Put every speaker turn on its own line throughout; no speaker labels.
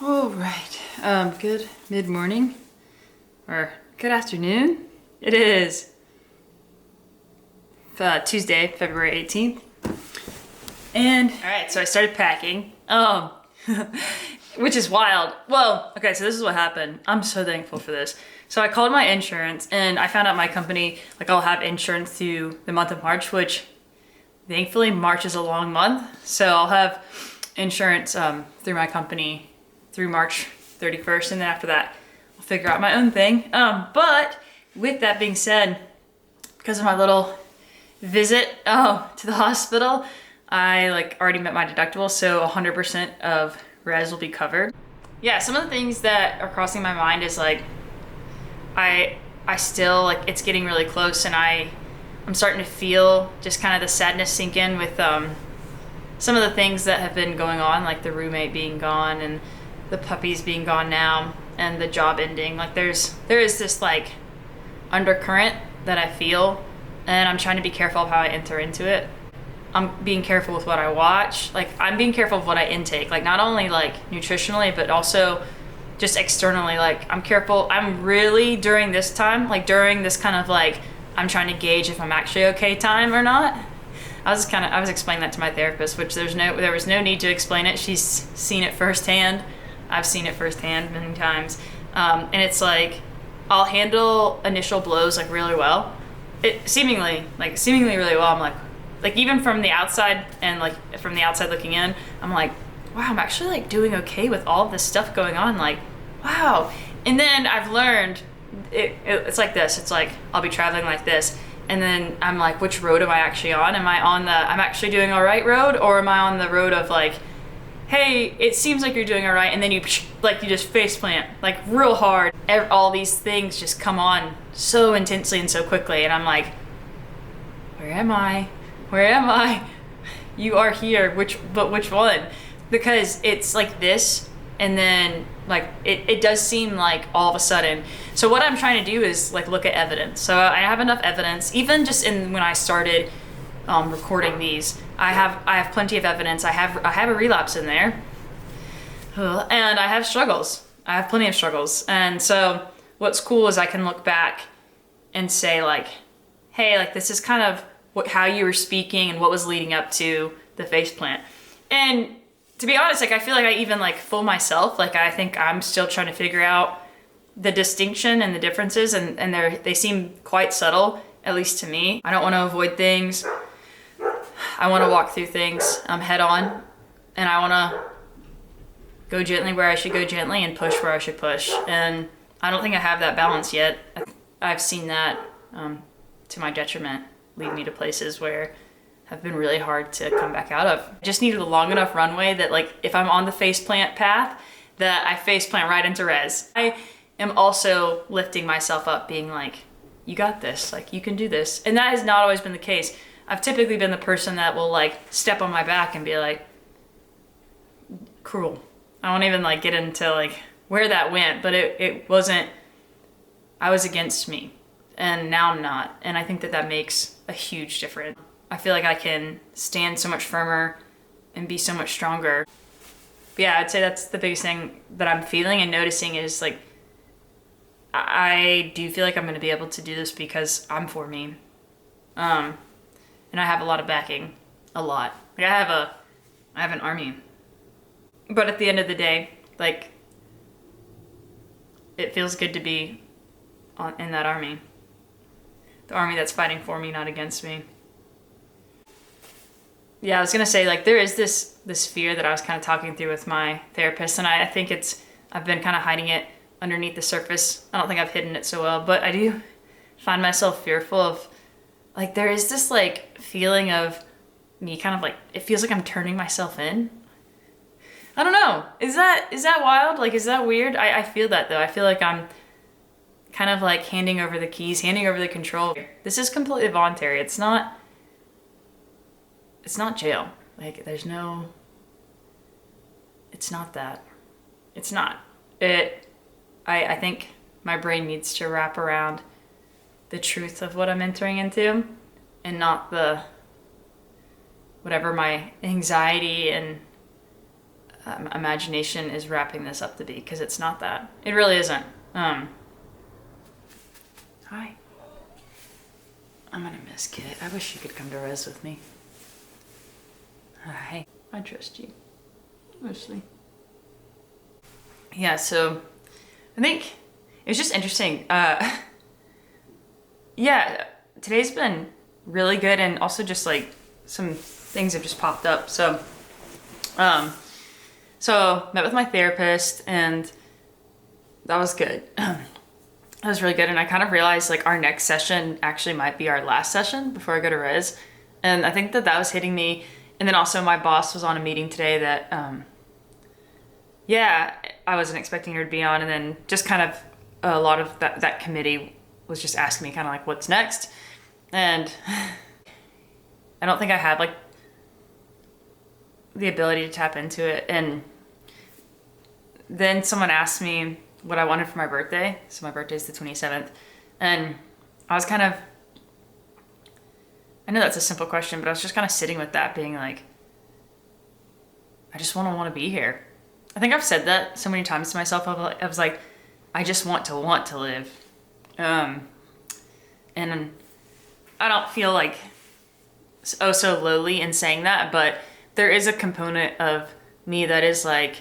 All right. Good mid-morning or good afternoon. It is Tuesday, February 18th. And all right, so I started packing. Which is wild. Well, okay, so this is what happened. I'm so thankful for this. So I called my insurance and I found out my company, like I'll have insurance through the month of March, which thankfully March is a long month. So I'll have insurance through my company through March 31st, and then after that I'll figure out my own thing. But with that being said, because of my little visit to the hospital, I already met my deductible, so 100% of res will be covered. Yeah, some of the things that are crossing my mind is I still it's getting really close, and I'm starting to feel just kind of the sadness sink in with some of the things that have been going on, like the roommate being gone and the puppies being gone now and the job ending. There is this undercurrent that I feel, and I'm trying to be careful of how I enter into it. I'm being careful with what I watch. I'm being careful of what I intake, not only nutritionally, but also just externally. I'm careful. I'm really during this time, during this kind of I'm trying to gauge if I'm actually okay time or not. I was explaining that to my therapist, which there was no need to explain it. She's seen it firsthand. I've seen it firsthand many times. And it's I'll handle initial blows really well. It seemingly really well. I'm even from the outside and from the outside looking in, I'm wow, I'm actually doing okay with all of this stuff going on. Wow. And then I've learned it's like this. It's I'll be traveling like this, and then I'm which road am I actually on? Am I on the I'm actually doing all right road, or am I on the road of hey, it seems like you're doing all right, and then you just face plant real hard. All these things just come on so intensely and so quickly, and I'm where am I? Where am I? You are here. Which one? Because it's this, and then it does seem all of a sudden. So what I'm trying to do is look at evidence. So I have enough evidence, even just when I started recording these. I have plenty of evidence. I have a relapse in there, and I have struggles. I have plenty of struggles, and so what's cool is I can look back and say hey, this is kind of how you were speaking and what was leading up to the face plant. And to be honest, I feel I even fool myself. I think I'm still trying to figure out the distinction and the differences, and they seem quite subtle, at least to me. I don't want to avoid things. I want to walk through things head on, and I want to go gently where I should go gently and push where I should push. And I don't think I have that balance yet. I've seen that to my detriment lead me to places where have been really hard to come back out of. I just needed a long enough runway that if I'm on the faceplant path, that I faceplant right into res. I am also lifting myself up, being you got this, you can do this. And that has not always been the case. I've typically been the person that will step on my back and be cruel. I won't even get into where that went, but it wasn't, I was against me, and now I'm not. And I think that makes a huge difference. I feel I can stand so much firmer and be so much stronger. But yeah, I'd say that's the biggest thing that I'm feeling and noticing is I do feel I'm going to be able to do this because I'm for me. And I have a lot of backing, a lot. I have an army. But at the end of the day, it feels good to be in that army. The army that's fighting for me, not against me. Yeah, I was gonna say there is this fear that I was kind of talking through with my therapist, and I think I've been kind of hiding it underneath the surface. I don't think I've hidden it so well, but I do find myself fearful of there is this feeling of me kind of it feels I'm turning myself in. I don't know. Is that wild? Is that weird? I feel that though. I feel I'm kind of handing over the keys, handing over the control. This is completely voluntary. It's not jail. There's no, it's not that. It's not. I think my brain needs to wrap around the truth of what I'm entering into, and not whatever my anxiety and imagination is wrapping this up to be, because it's not that. It really isn't. Hi. I'm gonna miss Kit. I wish you could come to res with me. Hi. I trust you. Mostly. Yeah, so I think it was just interesting. Yeah, today's been really good, and also just like some things have just popped up. So met with my therapist, and that was good. That was really good, and I kind of realized like our next session actually might be our last session before I go to res, and I think that was hitting me. And then also my boss was on a meeting today that I wasn't expecting her to be on, and then just kind of a lot of that committee was just asking me kind of like what's next, and I don't think I had like the ability to tap into it. And then someone asked me what I wanted for my birthday. So my birthday's the 27th. And I was kind of, I know that's a simple question, but I was just kind of sitting with that, being like, I just want to be here. I think I've said that so many times to myself. I was like, I just want to live. And I don't feel like so lowly in saying that, but there is a component of me that is like,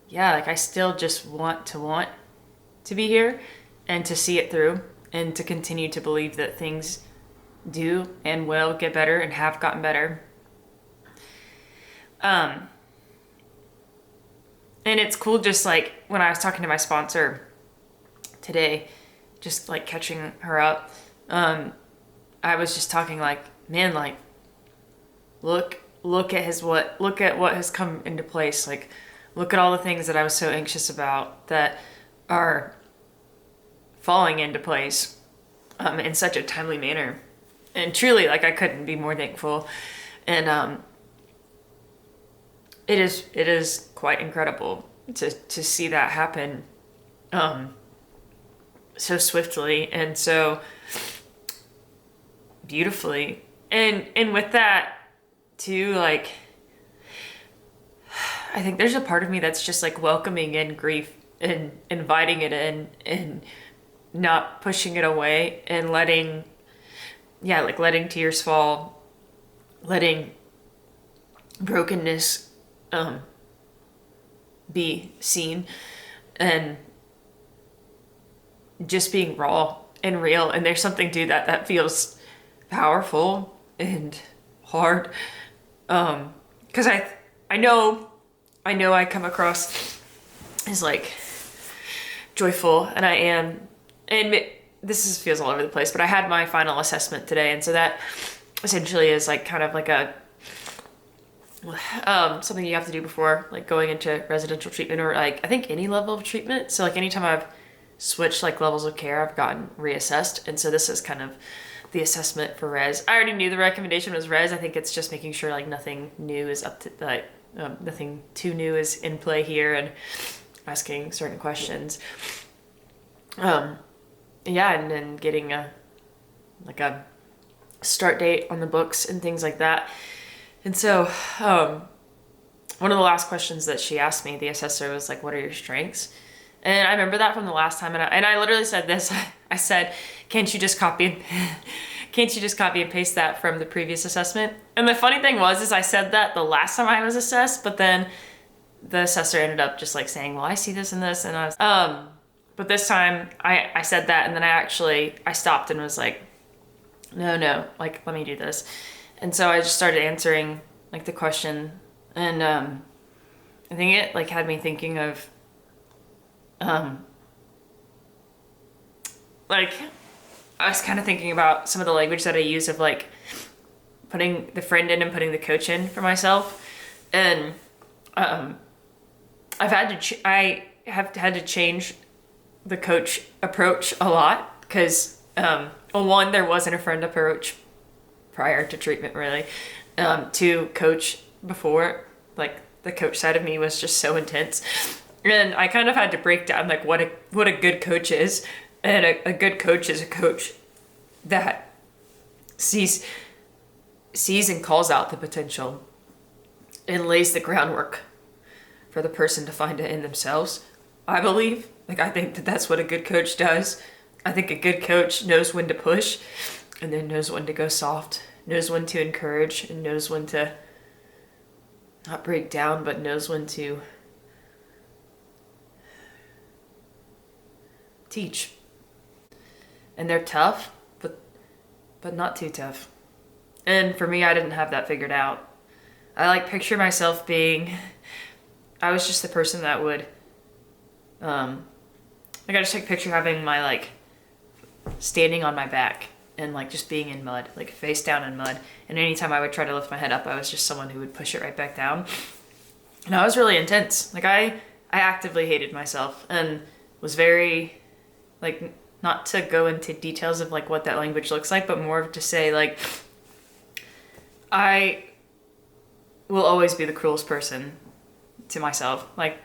yeah, like I still just want to be here and to see it through and to continue to believe that things do and will get better and have gotten better. And it's cool, just like when I was talking to my sponsor today, just like catching her up, I was just talking like, man, like look at what has come into place. Like, look at all the things that I was so anxious about that are falling into place in such a timely manner. And truly, like, I couldn't be more thankful. And it is quite incredible to see that happen so swiftly and so beautifully. And with that too, like, I think there's a part of me that's just like welcoming in grief and inviting it in and not pushing it away and letting tears fall, letting brokenness be seen, and just being raw and real. And there's something to that feels powerful and hard, because I know I come across as like joyful, and I am, and feels all over the place, but I had my final assessment today, and so that essentially is like kind of like a something you have to do before like going into residential treatment, or like I think any level of treatment. So like anytime I've switched like levels of care, I've gotten reassessed, and so this is kind of the assessment for res. I already knew the recommendation was res. I think it's just making sure like nothing new is up to like nothing too new is in play here, and asking certain questions. And then getting a start date on the books and things like that. And so one of the last questions that she asked me, the assessor, was like, what are your strengths? And I remember that from the last time, and I literally said this. I said, can't you just copy and paste that from the previous assessment? And the funny thing was I said that the last time I was assessed, but then the assessor ended up just like saying, well, I see this and this, and I was but this time I said that, and then I stopped and was like, no, like, let me do this. And so I just started answering like the question, and I think it like had me thinking of like I was kind of thinking about some of the language that I use of like putting the friend in and putting the coach in for myself. And I have had to change the coach approach a lot, because one, there wasn't a friend approach prior to treatment really. Two, coach before, like the coach side of me was just so intense, and I kind of had to break down like what a good coach is. And a good coach is a coach that sees and calls out the potential and lays the groundwork
for the person to find it in themselves, I believe. Like, I think that that's what a good coach does. I think a good coach knows when to push and then knows when to go soft, knows when to encourage, and knows when to not break down, but knows when to teach. And they're tough, but not too tough. And for me, I didn't have that figured out. I like picture myself being, I was just the person that would, like I just take a picture having my like standing on my back and like just being in mud, like face down in mud. And anytime I would try to lift my head up, I was just someone who would push it right back down. And I was really intense. Like I actively hated myself and was very like, not to go into details of like what that language looks like, but more to say like, I will always be the cruelest person to myself. Like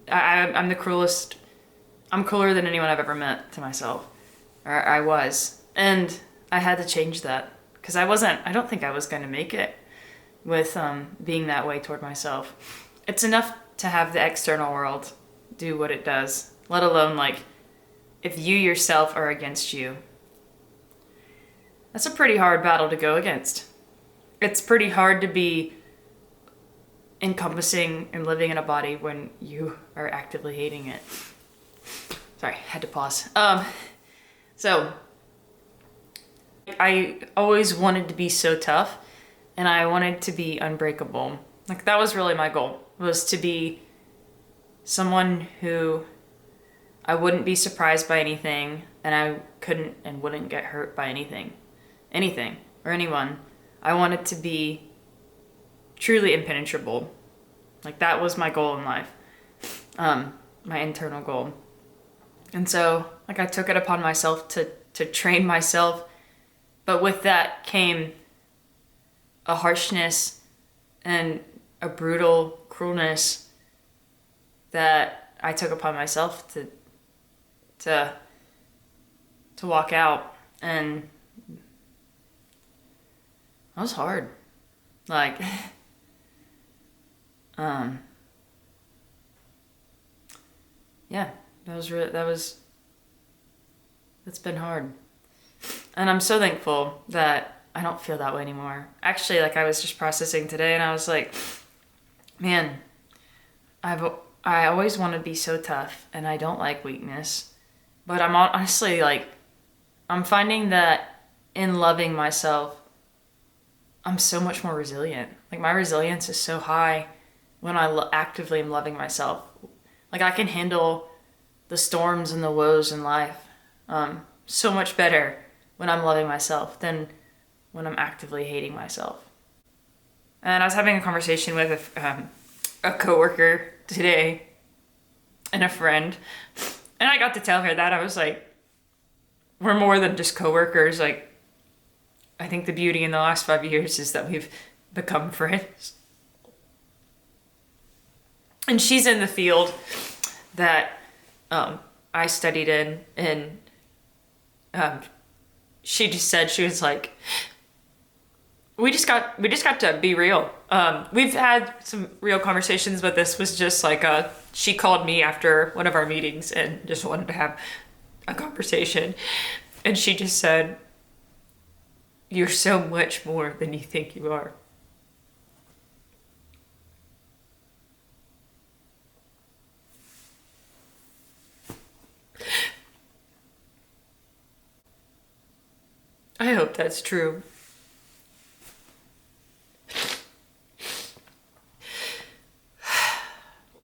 I'm the cruelest. I'm crueler than anyone I've ever met to myself. Or I was. And I had to change that because I don't think I was going to make it with being that way toward myself. It's enough to have the external world do what it does, let alone like if you yourself are against you. That's a pretty hard battle to go against. It's pretty hard to be encompassing and living in a body when you are actively hating it. Sorry, had to pause. So I always wanted to be so tough and I wanted to be unbreakable. Like that was really my goal, was to be someone who I wouldn't be surprised by anything and I couldn't and wouldn't get hurt by anything or anyone. I wanted to be truly impenetrable. Like that was my goal in life, my internal goal. And so like I took it upon myself to train myself, but with that came a harshness and a brutal cruelness that I took upon myself to walk out. And that was hard. Like, yeah, that's been hard. And I'm so thankful that I don't feel that way anymore. Actually, like I was just processing today and I was like, man, I always want to be so tough and I don't like weakness. But I'm honestly like, I'm finding that in loving myself, I'm so much more resilient. Like my resilience is so high when I actively am loving myself. Like I can handle the storms and the woes in life so much better when I'm loving myself than when I'm actively hating myself. And I was having a conversation with a coworker today and a friend, and I got to tell her that I was like, we're more than just coworkers. Like, I think the beauty in the last 5 years is that we've become friends. And she's in the field that I studied in, and she just said, she was like, we just got to be real. We've had some real conversations, but this was just like she called me after one of our meetings and just wanted to have a conversation. And she just said, you're so much more than you think you are. I hope that's true.